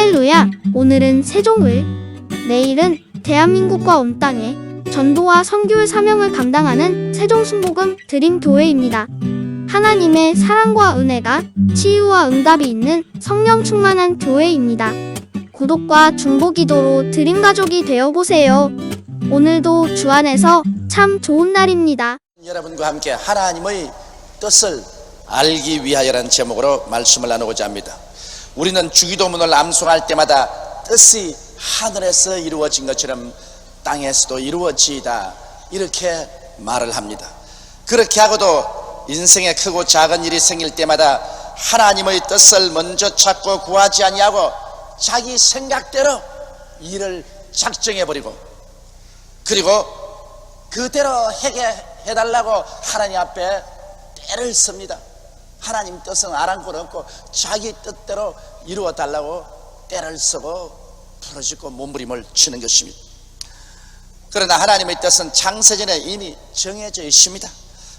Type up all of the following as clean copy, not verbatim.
할렐루야! 오늘은 세종을, 내일은 대한민국과 온 땅에 전도와 선교의 사명을 감당하는 세종순복음 드림교회입니다. 하나님의 사랑과 은혜가 치유와 응답이 있는 성령 충만한 교회입니다. 구독과 중보기도로 드림가족이 되어보세요. 오늘도 주 안에서 참 좋은 날입니다. 여러분과 함께 하나님의 뜻을 알기 위하여라는 제목으로 말씀을 나누고자 합니다. 우리는 주기도문을 암송할 때마다 뜻이 하늘에서 이루어진 것처럼 땅에서도 이루어지이다 이렇게 말을 합니다. 그렇게 하고도 인생에 크고 작은 일이 생길 때마다 하나님의 뜻을 먼저 찾고 구하지 아니하고 자기 생각대로 일을 작정해버리고 그리고 그대로 해달라고 하나님 앞에 때를 씁니다. 하나님 뜻은 아랑곳 없고 자기 뜻대로 이루어달라고 때를 쓰고 부르짖고 몸부림을 치는 것입니다. 그러나 하나님의 뜻은 창세전에 이미 정해져 있습니다.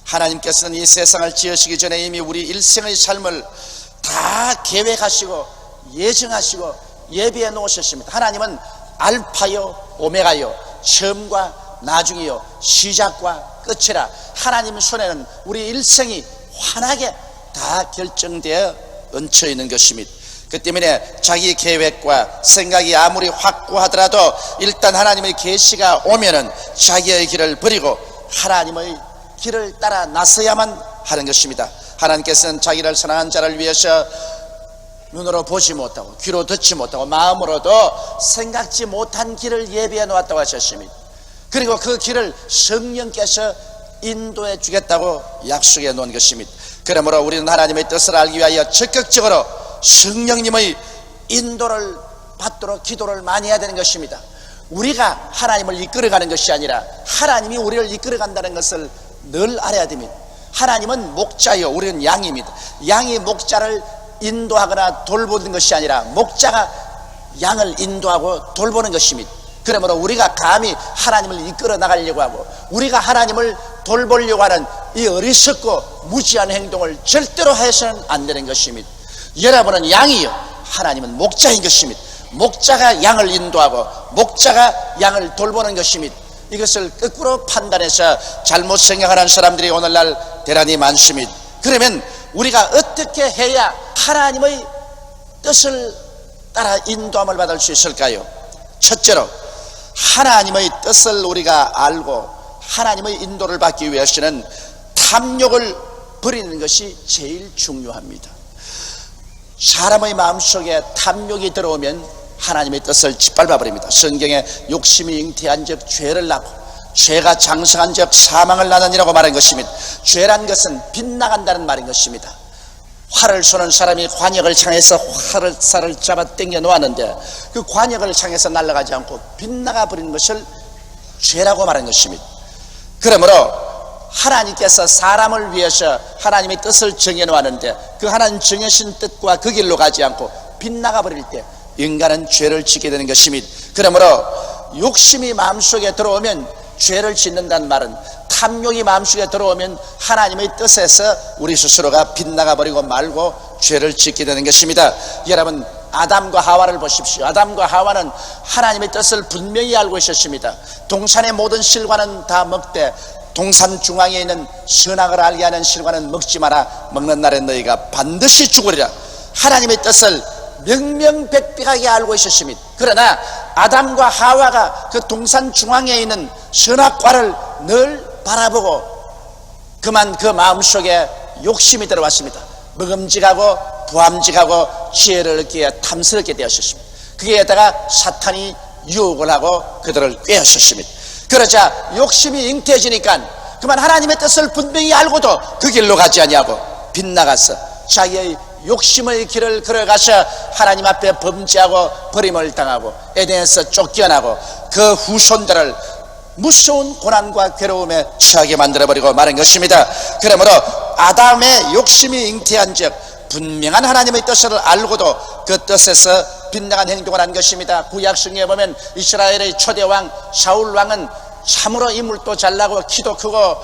하나님께서는 이 세상을 지으시기 전에 이미 우리 일생의 삶을 다 계획하시고 예정하시고 예비해 놓으셨습니다. 하나님은 알파요 오메가요, 처음과 나중이요, 시작과 끝이라 하나님 손에는 우리 일생이 환하게 다 결정되어 얹혀 있는 것입니다. 그 때문에 자기 계획과 생각이 아무리 확고하더라도 일단 하나님의 계시가 오면은 자기의 길을 버리고 하나님의 길을 따라 나서야만 하는 것입니다. 하나님께서는 자기를 사랑한 자를 위해서 눈으로 보지 못하고 귀로 듣지 못하고 마음으로도 생각지 못한 길을 예비해 놓았다고 하셨습니다. 그리고 그 길을 성령께서 인도해 주겠다고 약속해 놓은 것입니다. 그러므로 우리는 하나님의 뜻을 알기 위하여 적극적으로 성령님의 인도를 받도록 기도를 많이 해야 되는 것입니다. 우리가 하나님을 이끌어가는 것이 아니라 하나님이 우리를 이끌어간다는 것을 늘 알아야 됩니다. 하나님은 목자요, 우리는 양입니다. 양이 목자를 인도하거나 돌보는 것이 아니라 목자가 양을 인도하고 돌보는 것입니다. 그러므로 우리가 감히 하나님을 이끌어 나가려고 하고 우리가 하나님을 돌보려고 하는 이 어리석고 무지한 행동을 절대로 해서는 안 되는 것입니다. 여러분은 양이요, 하나님은 목자인 것입니다. 목자가 양을 인도하고 목자가 양을 돌보는 것입니다. 이것을 거꾸로 판단해서 잘못 생각하는 사람들이 오늘날 대단히 많습니다. 그러면 우리가 어떻게 해야 하나님의 뜻을 따라 인도함을 받을 수 있을까요? 첫째로 하나님의 뜻을 우리가 알고 하나님의 인도를 받기 위해서는 탐욕을 버리는 것이 제일 중요합니다. 사람의 마음속에 탐욕이 들어오면 하나님의 뜻을 짓밟아 버립니다. 성경에 욕심이 잉태한 적 죄를 낳고 죄가 장성한 적 사망을 낳느니라고 말한 것입니다. 죄란 것은 빗나간다는 말인 것입니다. 활을 쏘는 사람이 관역을 향해서 활을 잡아 당겨 놓았는데 그 관역을 향해서 날아가지 않고 빗나가 버리는 것을 죄라고 말한 것입니다. 그러므로 하나님께서 사람을 위해서 하나님의 뜻을 정해 놓았는데 그 하나님 정해신 뜻과 그 길로 가지 않고 빗나가 버릴 때 인간은 죄를 짓게 되는 것입니다. 그러므로 욕심이 마음속에 들어오면 죄를 짓는다는 말은 탐욕이 마음속에 들어오면 하나님의 뜻에서 우리 스스로가 빗나가 버리고 말고 죄를 짓게 되는 것입니다. 여러분, 아담과 하와를 보십시오. 아담과 하와는 하나님의 뜻을 분명히 알고 있었습니다. 동산의 모든 실과는 다 먹되 동산 중앙에 있는 선악을 알게 하는 실과는 먹지 마라. 먹는 날에 너희가 반드시 죽으리라. 하나님의 뜻을 명명백백하게 알고 있었습니다. 그러나 아담과 하와가 그 동산 중앙에 있는 선악과를 늘 바라보고 그만 그 마음속에 욕심이 들어왔습니다. 먹음직하고 부함직하고 지혜를 얻기에 탐스럽게 되었습니다. 거기에다가 사탄이 유혹을 하고 그들을 꾀었습니다. 그러자 욕심이 잉태해지니까 그만 하나님의 뜻을 분명히 알고도 그 길로 가지 아니하고 빗나가서 자기의 욕심의 길을 걸어가서 하나님 앞에 범죄하고 버림을 당하고 에덴에서 쫓겨나고 그 후손들을 무서운 고난과 괴로움에 처하게 만들어버리고 말한 것입니다. 그러므로 아담의 욕심이 잉태한 적 분명한 하나님의 뜻을 알고도 그 뜻에서 빗나간 행동을 한 것입니다. 구약성경에 보면 이스라엘의 초대왕 사울왕은 참으로 인물도 잘나고 키도 크고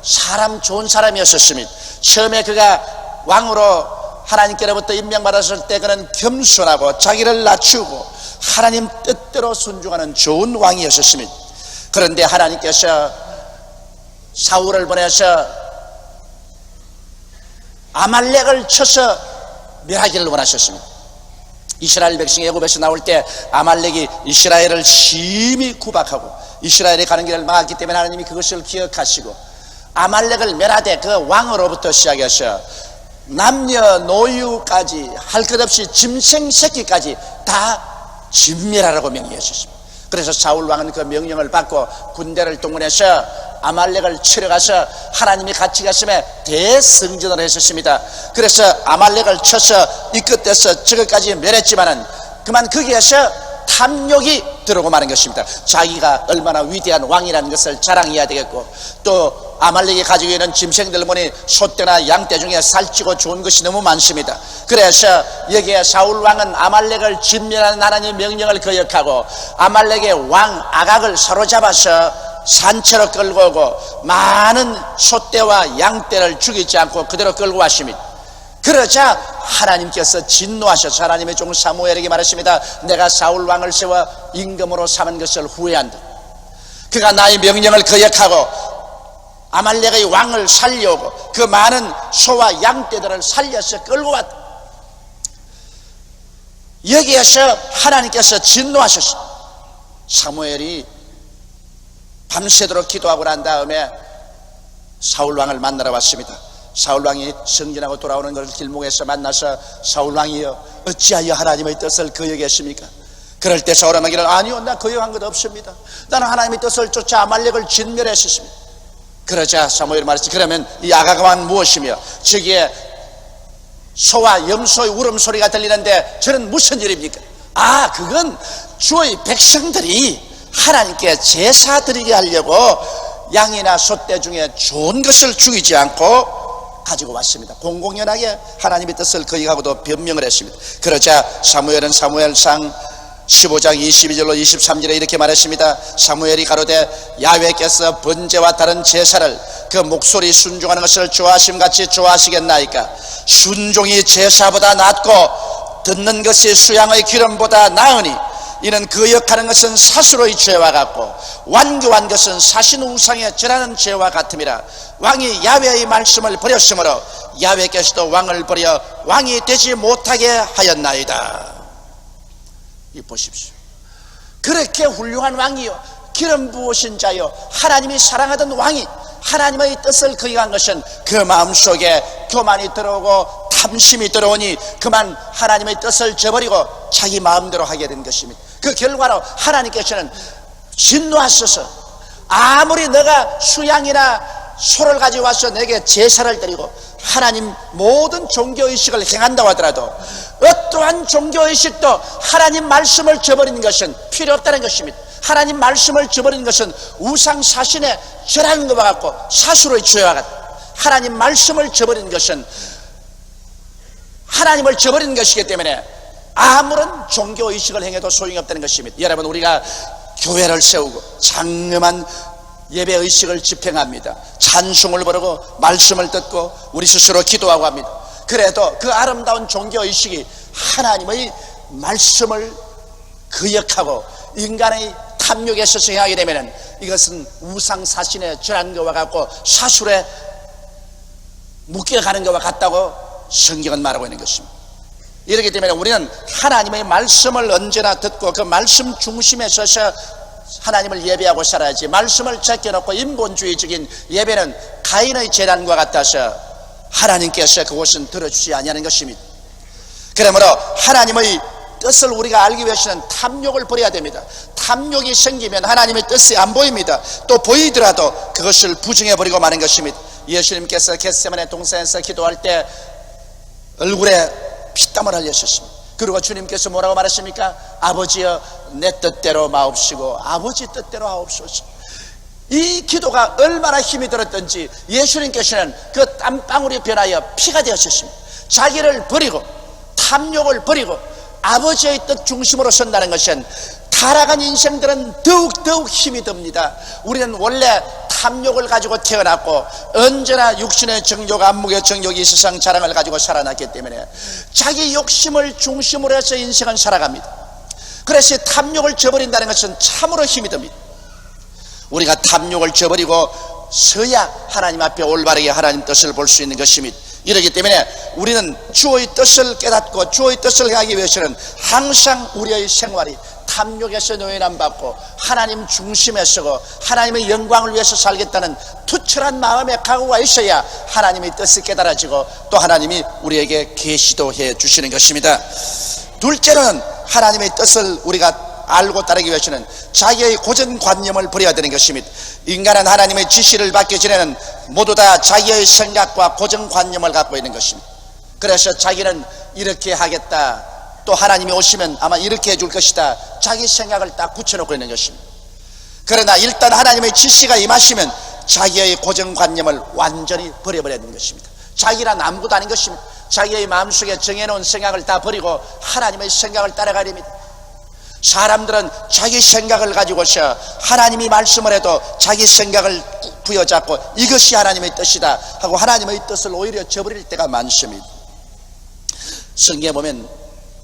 사람 좋은 사람이었습니다. 처음에 그가 왕으로 하나님께로부터 임명받았을 때 그는 겸손하고 자기를 낮추고 하나님 뜻대로 순종하는 좋은 왕이었습니다. 그런데 하나님께서 사울을 보내서 아말렉을 쳐서 멸하기를 원하셨습니다. 이스라엘 백성이 애굽에서 나올 때 아말렉이 이스라엘을 심히 구박하고 이스라엘이 가는 길을 막았기 때문에 하나님이 그것을 기억하시고 아말렉을 멸하되 그 왕으로부터 시작해서 남녀노유까지 할 것 없이 짐승 새끼까지 다 진멸하라고 명령하셨습니다. 그래서 사울 왕은 그 명령을 받고 군대를 동원해서 아말렉을 치러 가서 하나님이 같이 갔음에 대승전을 했었습니다. 그래서 아말렉을 쳐서 이끝에서 저것까지 멸했지만은 그만 거기에서 탐욕이 들어오고 마는 것입니다. 자기가 얼마나 위대한 왕이라는 것을 자랑해야 되겠고, 또 아말렉이 가지고 있는 짐승들 보니 소떼나 양떼 중에 살찌고 좋은 것이 너무 많습니다. 그래서 여기에 사울 왕은 아말렉을 진멸하는 하나님의 명령을 거역하고 아말렉의 왕 아각을 사로잡아서 산채로 끌고 오고 많은 소떼와 양떼를 죽이지 않고 그대로 끌고 왔습니다. 그러자 하나님께서 진노하셔서 하나님의 종 사무엘에게 말했습니다. 내가 사울 왕을 세워 임금으로 삼은 것을 후회한다. 그가 나의 명령을 거역하고 아말렉의 왕을 살려오고 그 많은 소와 양떼들을 살려서 끌고 왔다. 여기에서 하나님께서 진노하셨습니다. 사무엘이 밤새도록 기도하고 난 다음에 사울 왕을 만나러 왔습니다. 사울 왕이 승진하고 돌아오는 것을 길목에서 만나서 사울 왕이여 어찌하여 하나님의 뜻을 거역했습니까? 그럴 때 사울 왕이 아니요 나 거역한 것 없습니다. 나는 하나님의 뜻을 쫓아 아말렉을 진멸했습니다. 그러자 사무엘이 말했지 그러면 이 아각 왕은 무엇이며 저기에 소와 염소의 울음소리가 들리는데 저는 무슨 일입니까? 아 그건 주의 백성들이 하나님께 제사 드리게 하려고 양이나 소떼 중에 좋은 것을 죽이지 않고 가지고 왔습니다. 공공연하게 하나님의 뜻을 거역하고도 변명을 했습니다. 그러자 사무엘은 사무엘상 15장 22절로 23절에 이렇게 말했습니다. 사무엘이 가로되 야훼께서 번제와 다른 제사를 그 목소리 순종하는 것을 좋아하심같이 좋아하시겠나이까? 순종이 제사보다 낫고 듣는 것이 수양의 기름보다 나으니 이는 거역하는 것은 사수로의 죄와 같고 완교한 것은 사신 우상에 절하는 죄와 같음이라. 왕이 야훼의 말씀을 버렸으므로 야훼께서도 왕을 버려 왕이 되지 못하게 하였나이다. 이 보십시오. 그렇게 훌륭한 왕이요 기름 부으신 자요 하나님이 사랑하던 왕이 하나님의 뜻을 거역한 것은 그 마음속에 교만이 들어오고 탐심이 들어오니 그만 하나님의 뜻을 저버리고 자기 마음대로 하게 된 것입니다. 그 결과로 하나님께서는 진노하셔서 아무리 너가 수양이나 소를 가지고 와서 내게 제사를 드리고 하나님 모든 종교의식을 행한다고 하더라도 어떠한 종교의식도 하나님 말씀을 저버리는 것은 필요 없다는 것입니다. 하나님 말씀을 저버리는 것은 우상사신에 절하는 것과 같고 사수로의 죄와 같다. 하나님 말씀을 저버리는 것은 하나님을 저버리는 것이기 때문에 아무런 종교의식을 행해도 소용이 없다는 것입니다. 여러분 우리가 교회를 세우고 장엄한 예배의식을 집행합니다. 찬송을 부르고 말씀을 듣고 우리 스스로 기도하고 합니다. 그래도 그 아름다운 종교의식이 하나님의 말씀을 거역하고 인간의 탐욕에 있어서 행하게 되면 이것은 우상사신에 절한 것과 같고 사술에 묶여가는 것과 같다고 성경은 말하고 있는 것입니다. 이렇기 때문에 우리는 하나님의 말씀을 언제나 듣고 그 말씀 중심에 서서 하나님을 예배하고 살아야지, 말씀을 제껴놓고 인본주의적인 예배는 가인의 재난과 같아서 하나님께서 그것은 들어주지 아니하는 것입니다. 그러므로 하나님의 뜻을 우리가 알기 위해서는 탐욕을 버려야 됩니다. 탐욕이 생기면 하나님의 뜻이 안 보입니다. 또 보이더라도 그것을 부정해버리고 마는 것입니다. 예수님께서 겟세마네 동산에서 기도할 때 얼굴에 피땀을 흘리셨습니다. 그리고 주님께서 뭐라고 말하십니까? 아버지여 내 뜻대로 마옵시고 아버지 뜻대로 하옵소서. 이 기도가 얼마나 힘이 들었던지 예수님께서는 그 땀방울이 변하여 피가 되었습니다. 자기를 버리고 탐욕을 버리고 아버지의 뜻 중심으로 선다는 것은 살아간 인생들은 더욱 힘이 듭니다. 우리는 원래 탐욕을 가지고 태어났고 언제나 육신의 정욕, 안목의 정욕이 이 세상 자랑을 가지고 살아났기 때문에 자기 욕심을 중심으로 해서 인생은 살아갑니다. 그래서 탐욕을 저버린다는 것은 참으로 힘이 듭니다. 우리가 탐욕을 저버리고 서야 하나님 앞에 올바르게 하나님 뜻을 볼 수 있는 것입니다. 이러기 때문에 우리는 주의 뜻을 깨닫고 주의 뜻을 행하기 위해서는 항상 우리의 생활이 탐욕에서 노예남 받고 하나님 중심에 서고 하나님의 영광을 위해서 살겠다는 투철한 마음의 각오가 있어야 하나님의 뜻이 깨달아지고 또 하나님이 우리에게 계시도 해 주시는 것입니다. 둘째는 하나님의 뜻을 우리가 알고 따르기 위해서는 자기의 고정관념을 버려야 되는 것입니다. 인간은 하나님의 지시를 받기 전에는 모두 다 자기의 생각과 고정관념을 갖고 있는 것입니다. 그래서 자기는 이렇게 하겠다, 또 하나님이 오시면 아마 이렇게 해줄 것이다, 자기 생각을 딱 굳혀놓고 있는 것입니다. 그러나 일단 하나님의 지시가 임하시면 자기의 고정관념을 완전히 버려버려야 되는 것입니다. 자기란 아무것도 아닌 것입니다. 자기의 마음속에 정해놓은 생각을 다 버리고 하나님의 생각을 따라가야 됩니다. 사람들은 자기 생각을 가지고서 하나님이 말씀을 해도 자기 생각을 부여잡고 이것이 하나님의 뜻이다 하고 하나님의 뜻을 오히려 저버릴 때가 많습니다. 성경에 보면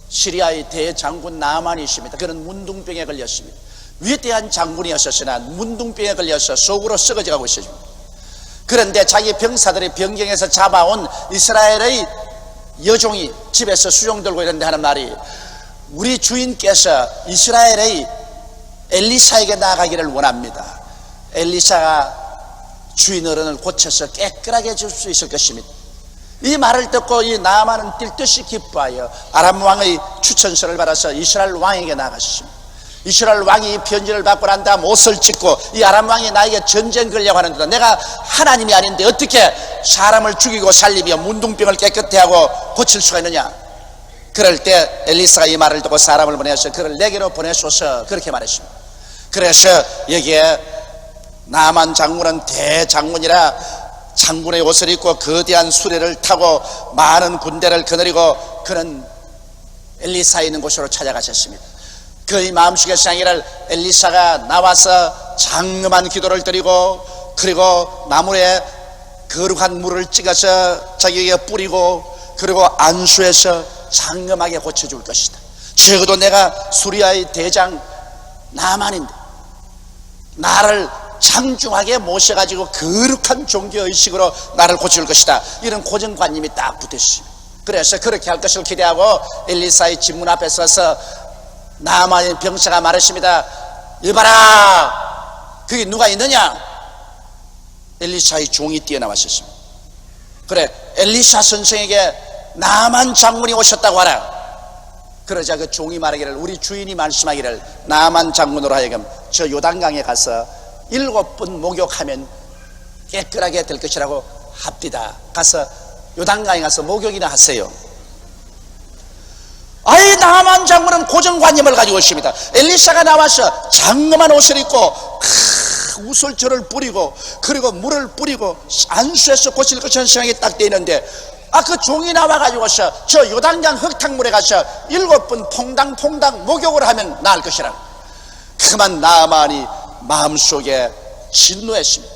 시리아의 대장군 나만이 있습니다. 그는 문둥병에 걸렸습니다. 위대한 장군이었으나 문둥병에 걸려서 속으로 썩어져 가고 있습니다. 그런데 자기 병사들이 변경해서 잡아온 이스라엘의 여종이 집에서 수종 들고 있는데 하는 말이, 우리 주인께서 이스라엘의 엘리사에게 나가기를 원합니다. 엘리사가 주인 어른을 고쳐서 깨끗하게 해줄 수 있을 것입니다. 이 말을 듣고 이 나아만은 뛸 듯이 기뻐하여 아람 왕의 추천서를 받아서 이스라엘 왕에게 나갔습니다. 이스라엘 왕이 이 편지를 받고 난 다음 옷을 찢고 이 아람 왕이 나에게 전쟁 걸려고 하는데 내가 하나님이 아닌데 어떻게 사람을 죽이고 살리며 문둥병을 깨끗해 하고 고칠 수가 있느냐. 그럴 때 엘리사가 이 말을 듣고 사람을 보내서 그를 내게로 보내소서 그렇게 말했습니다. 그래서 여기에 나만 장군은 대장군이라 장군의 옷을 입고 거대한 수레를 타고 많은 군대를 거느리고 그는 엘리사 있는 곳으로 찾아가셨습니다. 그의 마음속에 생각이를 엘리사가 나와서 장엄한 기도를 드리고 그리고 나무에 거룩한 물을 찍어서 자기에게 뿌리고 그리고 안수해서 장엄하게 고쳐줄 것이다. 적어도 내가 수리아의 대장 나만인데 나를 장중하게 모셔가지고 거룩한 종교의식으로 나를 고칠 것이다. 이런 고정관념이 딱 붙었습니다. 그래서 그렇게 할 것을 기대하고 엘리사의 집 문 앞에 서서 나만의 병사가 말했습니다. 이봐라, 거기 누가 있느냐? 엘리사의 종이 뛰어나왔었습니다. 그래, 엘리사 선생에게 나만 장군이 오셨다고 하라. 그러자 그 종이 말하기를, 우리 주인이 말씀하기를 나만 장군으로 하여금 저 요단강에 가서 7번 목욕하면 깨끗하게 될 것이라고 합디다. 가서 요단강에 가서 목욕이나 하세요. 아이, 나만 장군은 고정관념을 가지고 있습니다. 엘리사가 나와서 장엄한 옷을 입고 우설초를 뿌리고 그리고 물을 뿌리고 안수해서 고칠 것이라는 생각이 딱 되는데 그 종이 나와가지고서 저 요단강 흙탕물에 가서 7번 퐁당퐁당 목욕을 하면 나을 것이라. 그만 나만이 마음속에 진노했습니다.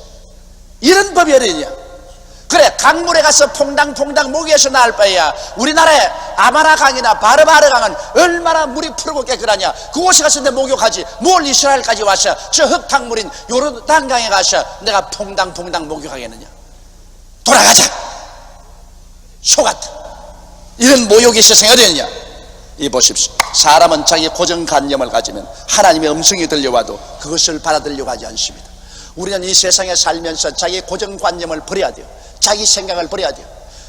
이런 법이 어디냐. 그래, 강물에 가서 퐁당퐁당 목욕해서 나을 바에야 우리나라의 아마나 강이나 바르바르 강은 얼마나 물이 푸르고 깨끗하냐. 그곳에 가서 내 목욕하지 뭘 이스라엘까지 와서 저 흙탕물인 요르단강에 가서 내가 퐁당퐁당 목욕하겠느냐. 돌아가자 속았다. 이런 모욕이 세상에 어디 있느냐. 이 보십시오. 사람은 자기 고정관념을 가지면 하나님의 음성이 들려와도 그것을 받아들이려고 하지 않습니다. 우리는 이 세상에 살면서 자기 고정관념을 버려야 돼요. 자기 생각을 버려야 돼요.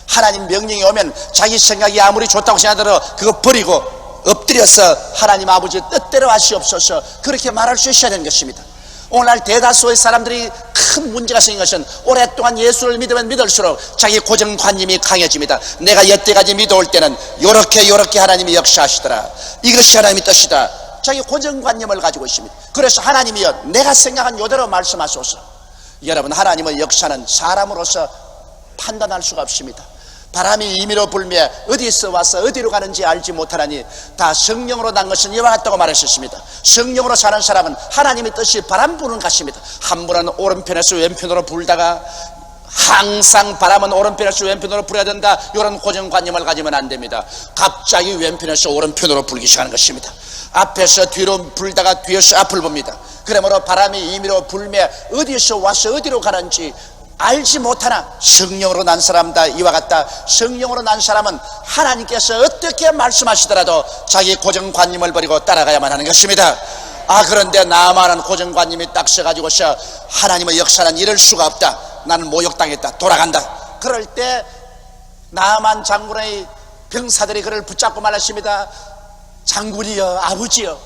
하나님 명령이 오면 자기 생각이 아무리 좋다고 생각하더라도 그거 버리고 엎드려서 하나님 아버지 뜻대로 하시옵소서 그렇게 말할 수 있어야 되는 것입니다. 오늘날 대다수의 사람들이 큰 문제가 생긴 것은 오랫동안 예수를 믿으면 믿을수록 자기 고정관념이 강해집니다. 내가 여태까지 믿어올 때는 요렇게 하나님이 역사하시더라, 이것이 하나님의 뜻이다. 자기 고정관념을 가지고 있습니다. 그래서 하나님이여 내가 생각한 요대로 말씀하소서. 여러분, 하나님의 역사는 사람으로서 판단할 수가 없습니다. 바람이 임의로 불며 어디서 와서 어디로 가는지 알지 못하나니 다 성령으로 난 것은 이와 같다고 말하셨습니다. 성령으로 사는 사람은 하나님의 뜻이 바람 부는 것입니다. 한 분은 오른편에서 왼편으로 불다가 항상 바람은 오른편에서 왼편으로 불어야 된다, 이런 고정관념을 가지면 안 됩니다. 갑자기 왼편에서 오른편으로 불기 시작하는 것입니다. 앞에서 뒤로 불다가 뒤에서 앞을 봅니다. 그러므로 바람이 임의로 불며 어디서 와서 어디로 가는지 알지 못하나 성령으로 난 사람다, 이와 같다. 성령으로 난 사람은 하나님께서 어떻게 말씀하시더라도 자기 고정관념을 버리고 따라가야만 하는 것입니다. 그런데 나만은 고정관념이 딱 서가지고서 하나님의 역사는 이럴 수가 없다, 나는 모욕당했다, 돌아간다. 그럴 때 나만 장군의 병사들이 그를 붙잡고 말했습니다. 장군이여, 아버지여,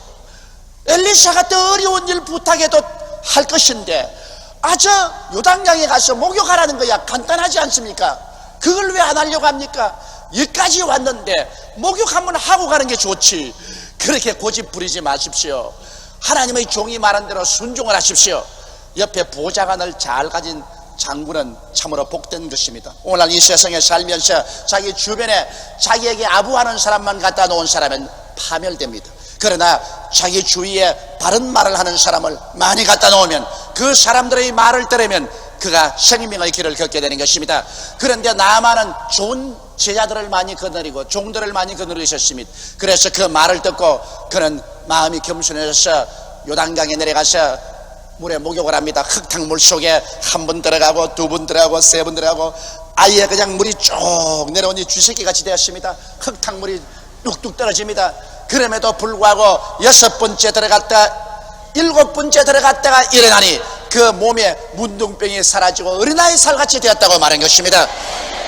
엘리사가 더 어려운 일 부탁해도 할 것인데 저 요단강에 가서 목욕하라는 거야, 간단하지 않습니까? 그걸 왜 안 하려고 합니까? 여기까지 왔는데 목욕 한번 하고 가는 게 좋지, 그렇게 고집 부리지 마십시오. 하나님의 종이 말한 대로 순종을 하십시오. 옆에 보좌관을 잘 가진 장군은 참으로 복된 것입니다. 오늘날 이 세상에 살면서 자기 주변에 자기에게 아부하는 사람만 갖다 놓은 사람은 파멸됩니다. 그러나 자기 주위에 바른 말을 하는 사람을 많이 갖다 놓으면, 그 사람들의 말을 들으면 그가 생명의 길을 걷게 되는 것입니다. 그런데 나만은 좋은 제자들을 많이 거느리고 종들을 많이 거느리셨습니다. 그래서 그 말을 듣고 그는 마음이 겸손해져서 요단강에 내려가서 물에 목욕을 합니다. 흙탕물 속에 한 번 들어가고 두 번 들어가고 세 번 들어가고 아예 그냥 물이 쭉 내려오니 쥐새끼 같이 되었습니다. 흙탕물이 뚝뚝 떨어집니다. 그럼에도 불구하고 6번째 들어갔다 7번째 들어갔다가 일어나니 그 몸에 문둥병이 사라지고 어린아이 살같이 되었다고 말한 것입니다.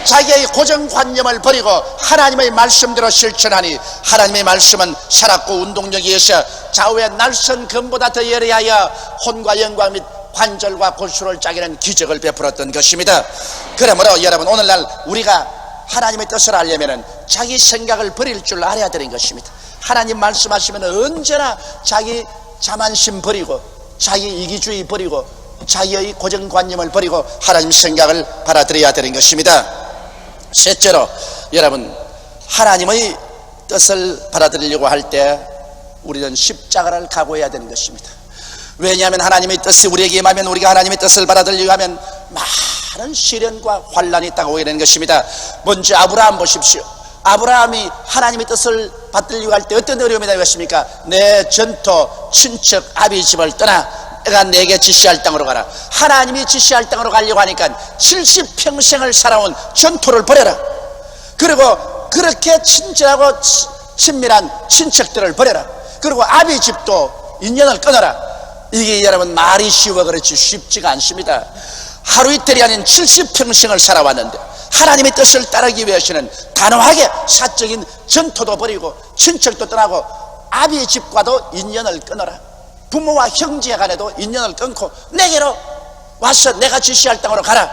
자기의 고정관념을 버리고 하나님의 말씀대로 실천하니 하나님의 말씀은 살았고 운동력에 의해서 좌우의 날선 금보다 더 예리하여 혼과 영광 및 관절과 골수를 짜기는 기적을 베풀었던 것입니다. 그러므로 여러분, 오늘날 우리가 하나님의 뜻을 알려면 자기 생각을 버릴 줄 알아야 되는 것입니다. 하나님 말씀하시면 언제나 자기 자만심 버리고 자기 이기주의 버리고 자기의 고정관념을 버리고 하나님 생각을 받아들여야 되는 것입니다. 셋째로, 여러분, 하나님의 뜻을 받아들이려고 할 때 우리는 십자가를 각오해야 되는 것입니다. 왜냐하면 하나님의 뜻이 우리에게 임하면, 우리가 하나님의 뜻을 받아들이려고 하면 많은 시련과 환난이 있다고 오게 되는 것입니다. 먼저 아브라함 보십시오. 아브라함이 하나님의 뜻을 받들려고 할 때 어떤 어려움이 되었습니까? 내 전토 친척 아비 집을 떠나 내가 내게 지시할 땅으로 가라. 하나님이 지시할 땅으로 가려고 하니까 70평생을 살아온 전토를 버려라. 그리고 그렇게 친절하고 친밀한 친척들을 버려라. 그리고 아비 집도 인연을 끊어라. 이게 여러분 말이 쉬워 그렇지 쉽지가 않습니다. 하루 이틀이 아닌 70평생을 살아왔는데 하나님의 뜻을 따르기 위해서는 단호하게 사적인 전토도 버리고 친척도 떠나고 아비의 집과도 인연을 끊어라. 부모와 형제 간에도 인연을 끊고 내게로 와서 내가 지시할 땅으로 가라.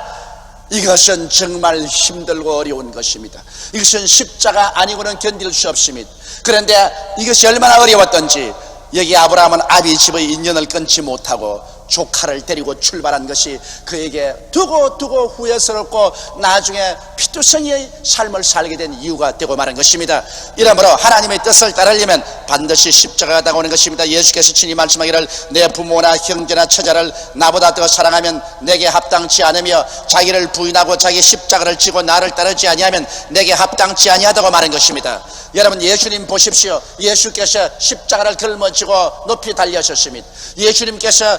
이것은 정말 힘들고 어려운 것입니다. 이것은 십자가 아니고는 견딜 수 없습니다. 그런데 이것이 얼마나 어려웠던지 여기 아브라함은 아비 집의 인연을 끊지 못하고 조카를 데리고 출발한 것이 그에게 두고 후회스럽고 나중에 피투성이의 삶을 살게 된 이유가 되고 마는 것입니다. 이러므로 하나님의 뜻을 따르려면 반드시 십자가가 다가오는 것입니다. 예수께서 친히 말씀하기를 내 부모나 형제나 처자를 나보다 더 사랑하면 내게 합당치 않으며 자기를 부인하고 자기 십자가를 지고 나를 따르지 아니하면 내게 합당치 아니하다고 말한 것입니다. 여러분, 예수님 보십시오. 예수께서 십자가를 걸머지고 높이 달려셨습니다. 예수님께서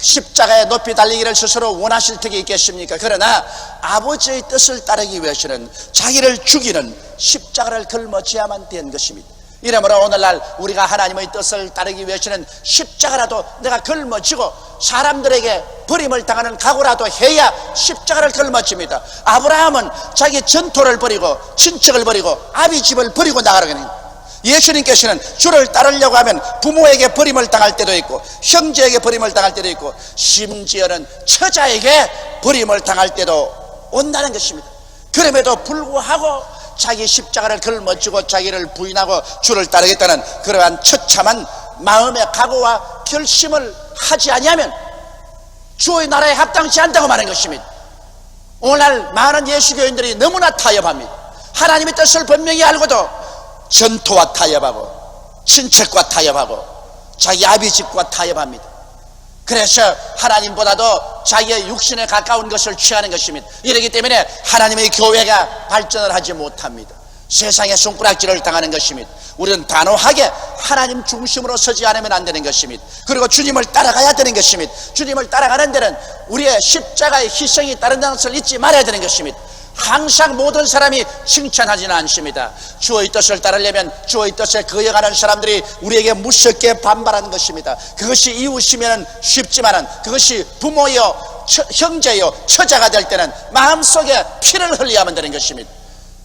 십자가에 높이 달리기를 스스로 원하실 적이 있겠습니까? 그러나 아버지의 뜻을 따르기 위해서는 자기를 죽이는 십자가를 걸머지야만 된 것입니다. 이러므로 오늘날 우리가 하나님의 뜻을 따르기 위해서는 십자가라도 내가 걸머지고 사람들에게 버림을 당하는 각오라도 해야 십자가를 걸머집니다. 아브라함은 자기 전토를 버리고 친척을 버리고 아비 집을 버리고 나가려고 합니다. 예수님께서는 주를 따르려고 하면 부모에게 버림을 당할 때도 있고 형제에게 버림을 당할 때도 있고 심지어는 처자에게 버림을 당할 때도 온다는 것입니다. 그럼에도 불구하고 자기 십자가를 걸머쥐고 자기를 부인하고 주를 따르겠다는 그러한 처참한 마음의 각오와 결심을 하지 아니하면 주의 나라에 합당치 않다고 말하는 것입니다. 오늘날 많은 예수교인들이 너무나 타협합니다. 하나님의 뜻을 분명히 알고도 전토와 타협하고 친척과 타협하고 자기 아비집과 타협합니다. 그래서 하나님보다도 자기의 육신에 가까운 것을 취하는 것입니다. 이러기 때문에 하나님의 교회가 발전을 하지 못합니다. 세상에 손가락질을 당하는 것입니다. 우리는 단호하게 하나님 중심으로 서지 않으면 안 되는 것입니다. 그리고 주님을 따라가야 되는 것입니다. 주님을 따라가는 데는 우리의 십자가의 희생이 따른다는 것을 잊지 말아야 되는 것입니다. 항상 모든 사람이 칭찬하지는 않습니다. 주의 뜻을 따르려면 주의 뜻에 거역하는 사람들이 우리에게 무섭게 반발하는 것입니다. 그것이 이웃이면 쉽지만은 그것이 부모요 형제요 처자가 될 때는 마음속에 피를 흘려야만 되는 것입니다.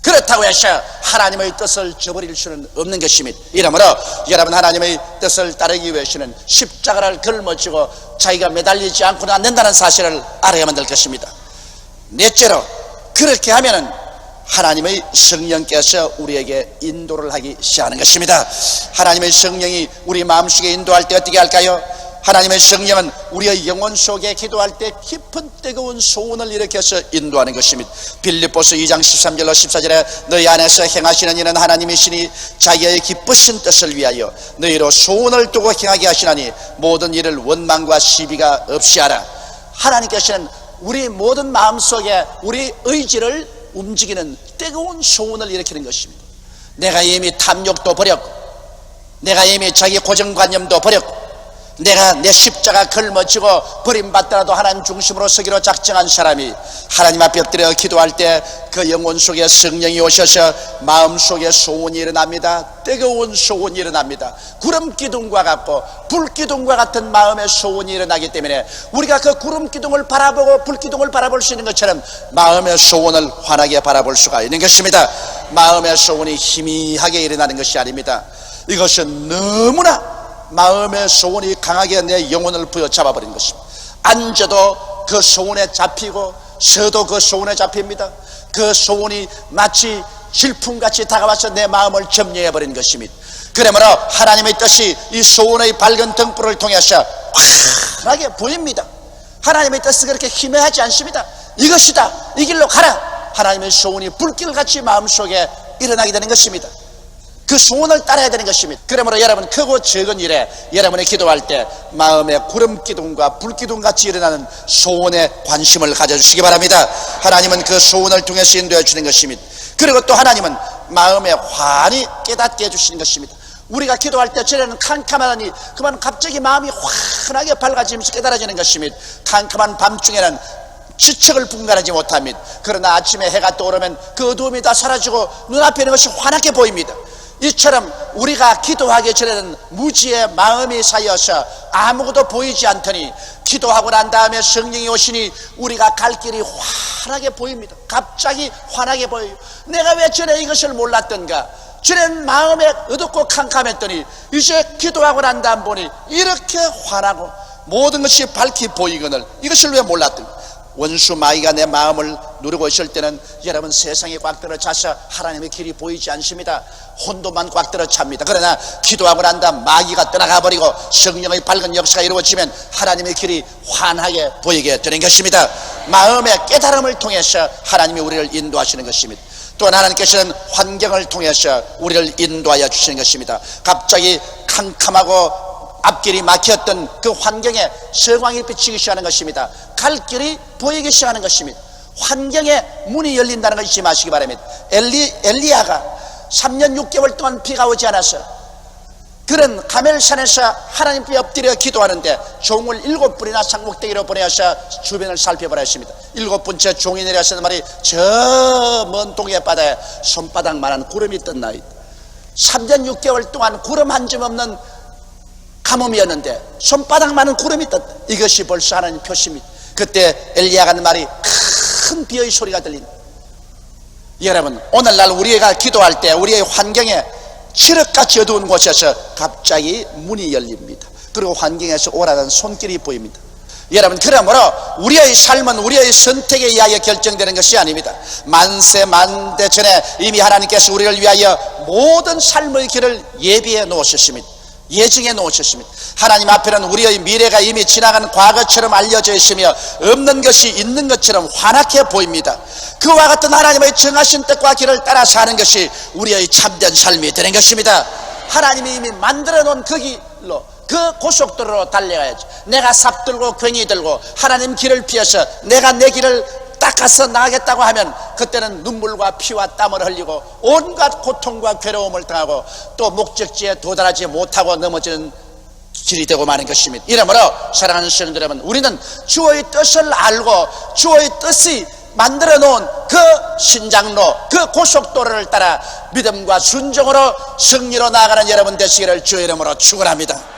그렇다고 해서 하나님의 뜻을 저버릴 수는 없는 것입니다. 이러므로 여러분, 하나님의 뜻을 따르기 위해서는 십자가를 걸머쥐고 자기가 매달리지 않고는 안 된다는 사실을 알아야만 될 것입니다. 넷째로, 그렇게 하면은 하나님의 성령께서 우리에게 인도를 하기 시작하는 것입니다. 하나님의 성령이 우리 마음속에 인도할 때 어떻게 할까요? 하나님의 성령은 우리의 영혼 속에 기도할 때 깊은 뜨거운 소원을 일으켜서 인도하는 것입니다. 빌립보서 2장 13절로 14절에 너희 안에서 행하시는 이는 하나님이시니 자기의 기쁘신 뜻을 위하여 너희로 소원을 두고 행하게 하시나니 모든 일을 원망과 시비가 없이 하라. 하나님께서는 우리 모든 마음속에 우리 의지를 움직이는 뜨거운 소원을 일으키는 것입니다. 내가 이미 탐욕도 버렸고, 내가 이미 자기 고정관념도 버렸고, 내가 내 십자가 걸머쥐고 버림받더라도 하나님 중심으로 서기로 작정한 사람이 하나님 앞에 엎드려 기도할 때 그 영혼 속에 성령이 오셔서 마음속에 소원이 일어납니다. 뜨거운 소원이 일어납니다. 구름 기둥과 같고 불 기둥과 같은 마음의 소원이 일어나기 때문에 우리가 그 구름 기둥을 바라보고 불 기둥을 바라볼 수 있는 것처럼 마음의 소원을 환하게 바라볼 수가 있는 것입니다. 마음의 소원이 희미하게 일어나는 것이 아닙니다. 이것은 너무나 마음의 소원이 강하게 내 영혼을 부여잡아 버린 것입니다. 앉아도 그 소원에 잡히고 서도 그 소원에 잡힙니다. 그 소원이 마치 질풍같이 다가와서 내 마음을 점령해 버린 것입니다. 그러므로 하나님의 뜻이 이 소원의 밝은 등불을 통해서 환하게 보입니다. 하나님의 뜻은 그렇게 희미하지 않습니다. 이것이다, 이 길로 가라. 하나님의 소원이 불길같이 마음속에 일어나게 되는 것입니다. 그 소원을 따라야 되는 것입니다. 그러므로 여러분, 크고 적은 일에 여러분이 기도할 때 마음의 구름 기둥과 불 기둥같이 일어나는 소원에 관심을 가져주시기 바랍니다. 하나님은 그 소원을 통해서 인도해 주는 것입니다. 그리고 또 하나님은 마음에 환히 깨닫게 해주시는 것입니다. 우리가 기도할 때 전에는 캄캄하더니 그만 갑자기 마음이 환하게 밝아지면서 깨달아지는 것입니다. 캄캄한 밤중에는 지척을 분간하지 못합니다. 그러나 아침에 해가 떠오르면 그 어두움이 다 사라지고 눈앞에 있는 것이 환하게 보입니다. 이처럼 우리가 기도하기 전에는 무지의 마음이 쌓여서 아무것도 보이지 않더니 기도하고 난 다음에 성령이 오시니 우리가 갈 길이 환하게 보입니다. 갑자기 환하게 보여요. 내가 왜 전에 이것을 몰랐던가? 전에는 마음에 어둡고 캄캄했더니 이제 기도하고 난 다음 보니 이렇게 환하고 모든 것이 밝게 보이거늘 이것을 왜 몰랐던가? 원수 마귀가 내 마음을 누르고 있을 때는 여러분, 세상이 꽉 들어차서 하나님의 길이 보이지 않습니다. 혼돈만 꽉 들어찹니다. 그러나 기도하고 난 다음 마귀가 떠나가 버리고 성령의 밝은 역사가 이루어지면 하나님의 길이 환하게 보이게 되는 것입니다. 마음의 깨달음을 통해서 하나님이 우리를 인도하시는 것입니다. 또 하나님께서는 환경을 통해서 우리를 인도하여 주시는 것입니다. 갑자기 캄캄하고 앞길이 막혔던 그 환경에 서광이 비치기 시작하는 것입니다. 갈 길이 보이기 시작하는 것입니다. 환경에 문이 열린다는 걸 잊지 마시기 바랍니다. 엘리야가 3년 6개월 동안 비가 오지 않아서 그런 가멜산에서 하나님께 엎드려 기도하는데 종을 7분이나 상목대기로 보내어서 주변을 살펴보라 했습니다. 7번째 종이 내려서 말이 저 먼 동해 바다에 손바닥만한 구름이 떴나이다. 3년 6개월 동안 구름 한 점 없는 가뭄이었는데 손바닥만한 구름이 떴다. 이것이 벌써 하나님 표시입니다. 그때 엘리야가 하는 말이 큰 비의 소리가 들린다. 여러분, 오늘날 우리가 기도할 때 우리의 환경에 칠흑같이 어두운 곳에서 갑자기 문이 열립니다. 그리고 환경에서 오라는 손길이 보입니다. 여러분, 그러므로 우리의 삶은 우리의 선택에 의하여 결정되는 것이 아닙니다. 만세 만대 전에 이미 하나님께서 우리를 위하여 모든 삶의 길을 예비해 놓으셨습니다. 예증해 놓으셨습니다. 하나님 앞에는 우리의 미래가 이미 지나간 과거처럼 알려져 있으며 없는 것이 있는 것처럼 환하게 보입니다. 그와 같은 하나님의 정하신 뜻과 길을 따라 사는 것이 우리의 참된 삶이 되는 것입니다. 하나님이 이미 만들어 놓은 그 길로, 그 고속도로로 달려가야지. 내가 삽 들고 괭이 들고 하나님 길을 피해서 내가 내 길을 닦아서 나가겠다고 하면 그때는 눈물과 피와 땀을 흘리고 온갖 고통과 괴로움을 당하고 또 목적지에 도달하지 못하고 넘어지는 길이 되고 마는 것입니다. 이러므로 사랑하는 성도 여러분, 우리는 주의 뜻을 알고 주의 뜻이 만들어 놓은 그 신장로, 그 고속도로를 따라 믿음과 순종으로 승리로 나아가는 여러분 되시기를 주의 이름으로 축원합니다.